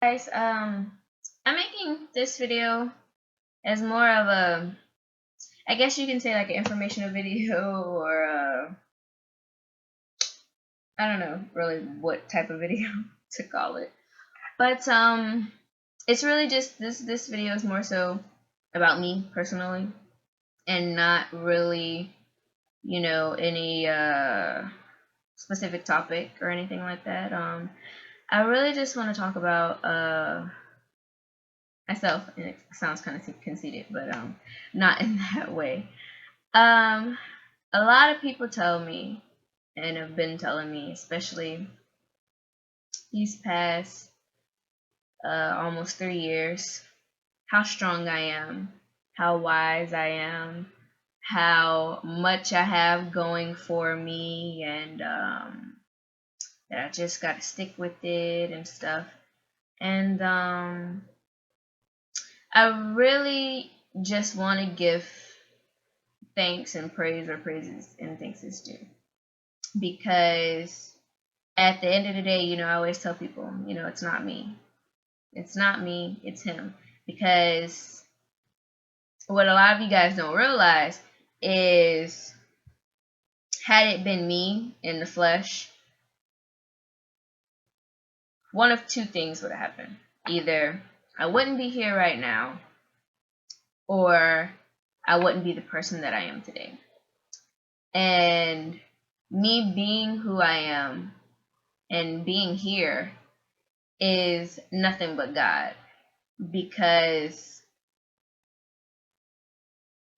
Guys, I'm making this video as more of a, I guess you can say like an informational video or I don't know really what type of video to call it. But it's really just this video is more so about me personally and not really, any specific topic or anything like that. I really just want to talk about myself, and it sounds kind of conceited, but not in that way. Um, a lot of people tell me, and have been telling me, especially these past almost 3 years, how strong I am, how wise I am, how much I have going for me, and that I just got to stick with it and stuff. And I really just want to give thanks and praise where praises and thanks is due. Because at the end of the day, I always tell people, it's not me. It's not me, it's him. Because what a lot of you guys don't realize is had it been me in the flesh, one of two things would have happened. Either I wouldn't be here right now, or I wouldn't be the person that I am today. And me being who I am and being here is nothing but God, because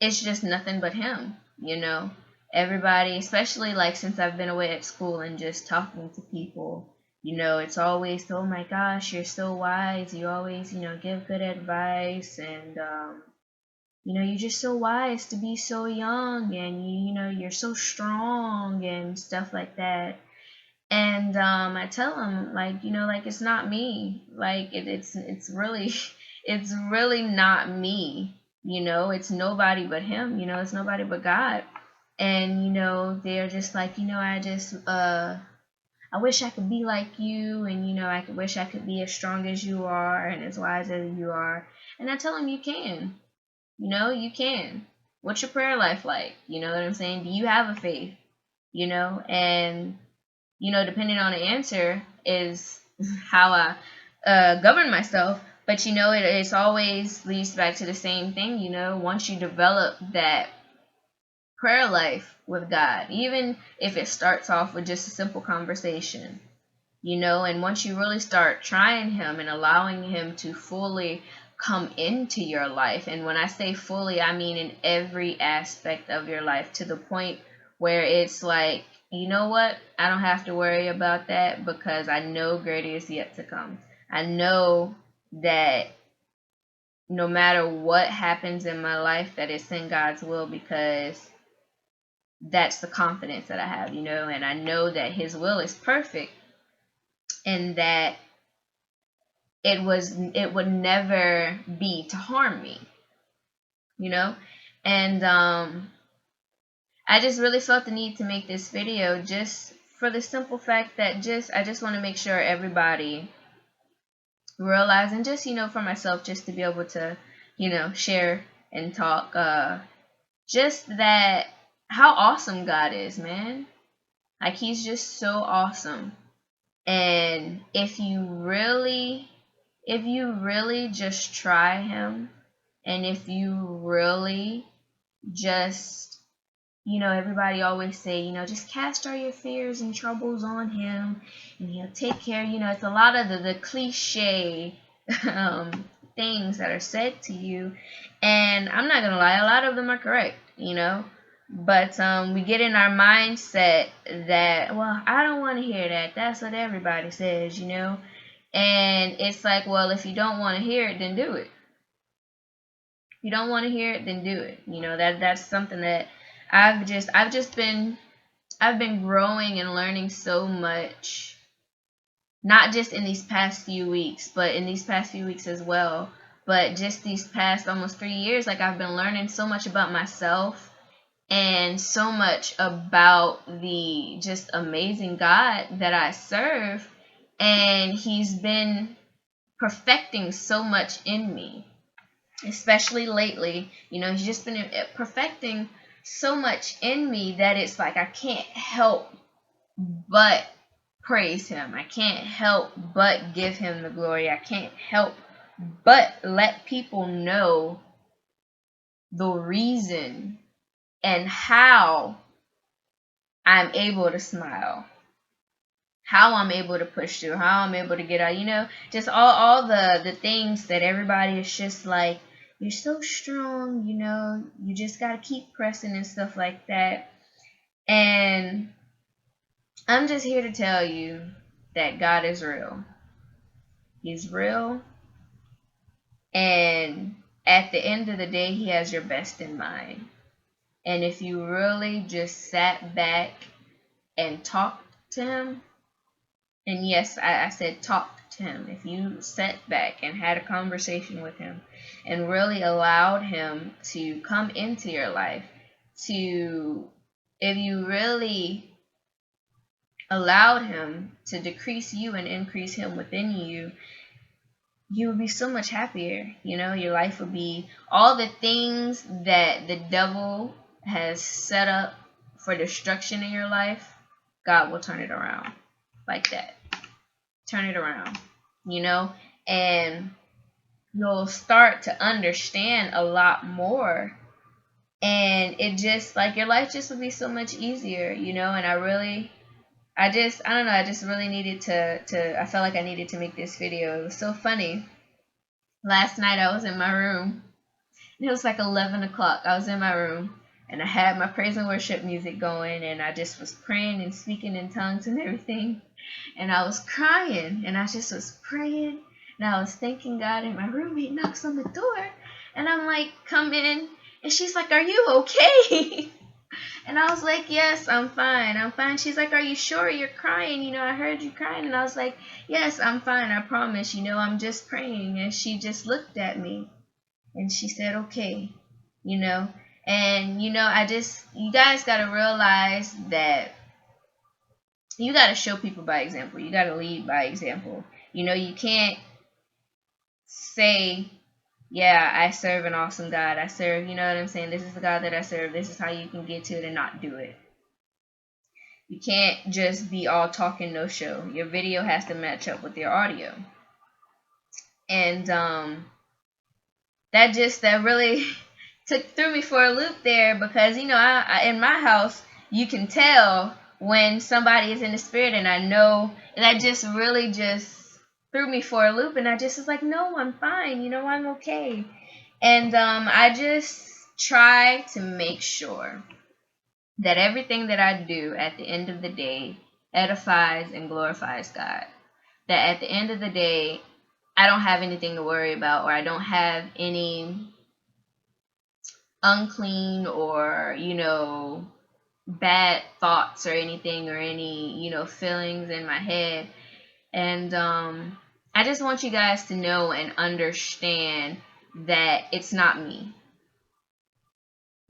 it's just nothing but him. Everybody, especially like since I've been away at school and just talking to people, it's always, oh my gosh, you're so wise, you always, give good advice, and you're just so wise to be so young, and you're so strong and stuff like that. And I tell him, like, like, it's not me. Like, it's really it's really not me. It's nobody but him. It's nobody but God. And they're just like, I wish I could be like you, and I could wish I could be as strong as you are and as wise as you are. And I tell him, you can. You can. What's your prayer life like? You know what I'm saying? Do you have a faith? And depending on the answer is how I govern myself. But it's always leads back to the same thing. Once you develop that prayer life with God, even if it starts off with just a simple conversation, and once you really start trying Him and allowing Him to fully come into your life, and when I say fully, I mean in every aspect of your life, to the point where it's like, you know what, I don't have to worry about that, because I know greater is yet to come. I know that no matter what happens in my life, that it's in God's will, because that's the confidence that I have, and I know that His will is perfect, and that it would never be to harm me, you know and I just really felt the need to make this video, just for the simple fact that I just want to make sure everybody realize, and just for myself, just to be able to share and talk, just that how awesome God is, man. Like, He's just so awesome. And if you really just try Him, and if you really just, everybody always say, just cast all your fears and troubles on Him, and He'll take care. It's a lot of the cliche things that are said to you, and I'm not gonna lie, a lot of them are correct. But we get in our mindset that, well, I don't want to hear that. That's what everybody says. And it's like, well, if you don't want to hear it, then do it. If you don't want to hear it, then do it. That's something that I've been growing and learning so much, not just in these past few weeks, but in these past few weeks as well. But just these past almost 3 years, like, I've been learning so much about myself, and so much about the just amazing God that I serve. And He's been perfecting so much in me, especially lately. He's just been perfecting so much in me that it's like I can't help but praise him. I can't help but give him the glory. I can't help but let people know the reason and how I'm able to smile, how I'm able to push through, how I'm able to get out, just all the things that everybody is just like, you're so strong, you just got to keep pressing and stuff like that. And I'm just here to tell you that God is real. He's real. And at the end of the day, he has your best in mind. And if you really just sat back and talked to him, and yes, I said talk to him. If you sat back and had a conversation with him and really allowed him to come into your life, if you really allowed him to decrease you and increase him within you, you would be so much happier. Your life would be all the things that the devil has set up for destruction in your life. God will turn it around like that. Turn it around, and you'll start to understand a lot more. And it just, like, your life just would be so much easier, and I don't know, I just really needed to I felt like I needed to make this video. It was so funny. Last night I was in my room. It was like 11 o'clock. I was in my room and I had my praise and worship music going, and I just was praying and speaking in tongues and everything. And I was crying, and I just was praying, and I was thanking God, and my roommate knocks on the door, and I'm like, come in. And she's like, are you okay? And I was like, yes, I'm fine. She's like, are you sure you're crying? I heard you crying. And I was like, yes, I'm fine, I promise. I'm just praying. And she just looked at me and she said, okay. And you guys got to realize that you got to show people by example. You got to lead by example. You can't say, yeah, I serve an awesome God. I serve, you know what I'm saying? This is the God that I serve. This is how you can get to it, and not do it. You can't just be all talk and no show. Your video has to match up with your audio. And that really threw me for a loop there, because I in my house, you can tell when somebody is in the spirit, and I know, and that just really just threw me for a loop, and I just was like, no, I'm fine, I'm okay. And I just try to make sure that everything that I do at the end of the day edifies and glorifies God. That at the end of the day, I don't have anything to worry about, or I don't have any unclean or, bad thoughts or anything, or any, feelings in my head. And I just want you guys to know and understand that it's not me.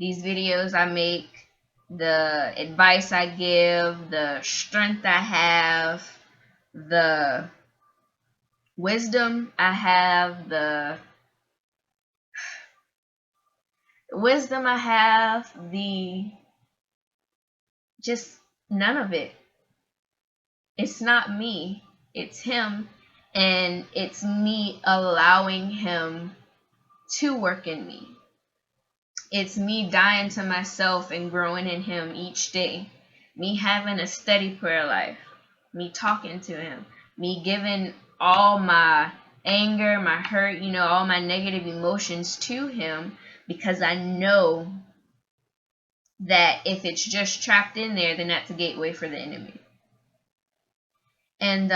These videos I make, the advice I give, the strength I have, the wisdom I have, the just none of it. It's not me. It's him, and it's me allowing him to work in me. It's me dying to myself and growing in him each day. Me having a steady prayer life. Me talking to him. Me giving all my anger, my hurt, all my negative emotions to him, because I know that if it's just trapped in there, then that's a gateway for the enemy. And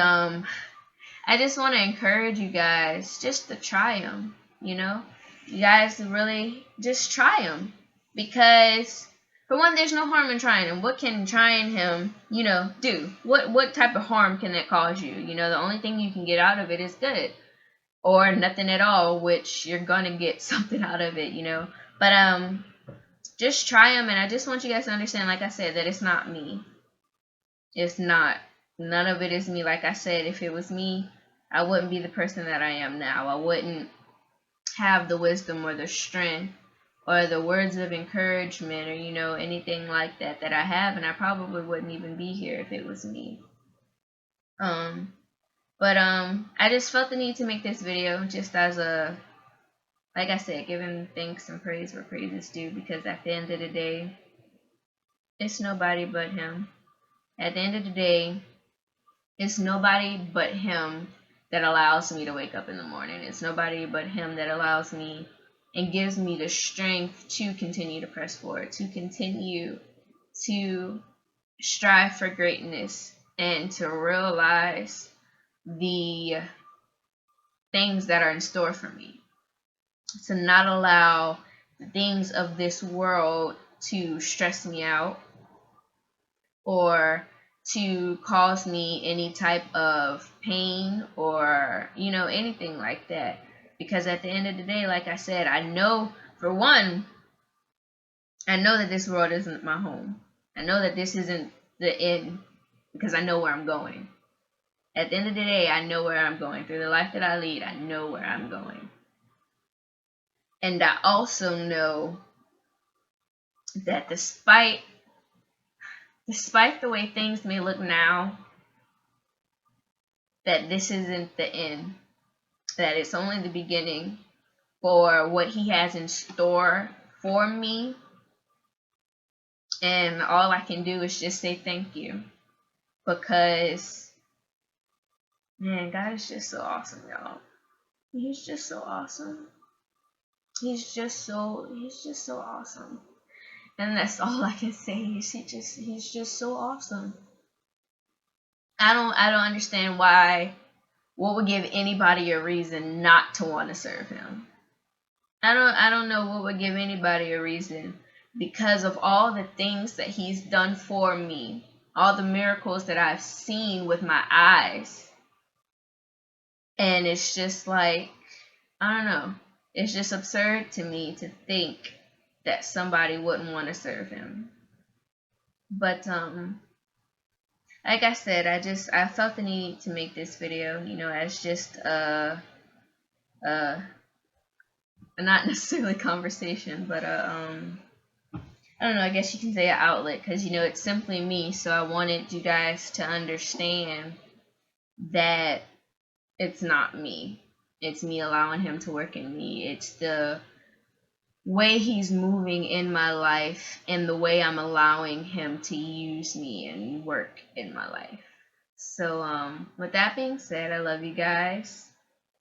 I just want to encourage you guys just to try him, You guys really just try him, because for one, there's no harm in trying him. What can trying him, do? What type of harm can that cause you? The only thing you can get out of it is good, or nothing at all, which you're gonna get something out of it, But just try him, and I just want you guys to understand, like I said, that it's not me. It's not. None of it is me. Like I said, if it was me, I wouldn't be the person that I am now. I wouldn't have the wisdom or the strength or the words of encouragement or, anything like that I have, and I probably wouldn't even be here if it was me. But I just felt the need to make this video just as a, like I said, giving thanks and praise where praise is due, because at the end of the day, it's nobody but him. At the end of the day, it's nobody but him that allows me to wake up in the morning. It's nobody but him that allows me and gives me the strength to continue to press forward, to continue to strive for greatness, and to realize the things that are in store for me. To not allow the things of this world to stress me out or to cause me any type of pain or, anything like that. Because at the end of the day, like I said, I know, for one, I know that this world isn't my home. I know that this isn't the end, because I know where I'm going. At the end of the day, I know where I'm going. Through the life that I lead, I know where I'm going. And I also know that despite the way things may look now, that this isn't the end. That it's only the beginning for what he has in store for me. And all I can do is just say thank you. Because, man, God is just so awesome, y'all. He's just so awesome. He's just so awesome. And that's all I can say. He's just so awesome. I don't understand what would give anybody a reason not to want to serve him. I don't know what would give anybody a reason, because of all the things that he's done for me, all the miracles that I've seen with my eyes. And it's just like, I don't know. It's just absurd to me to think that somebody wouldn't want to serve him. But like I said, I felt the need to make this video, as just a not necessarily conversation, but I don't know, I guess you can say an outlet, because it's simply me. So I wanted you guys to understand that it's not me. It's me allowing him to work in me. It's the way he's moving in my life and the way I'm allowing him to use me and work in my life. So with that being said, I love you guys.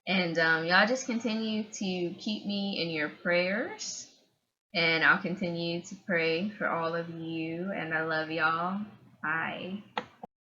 And y'all just continue to keep me in your prayers. And I'll continue to pray for all of you. And I love y'all. Bye.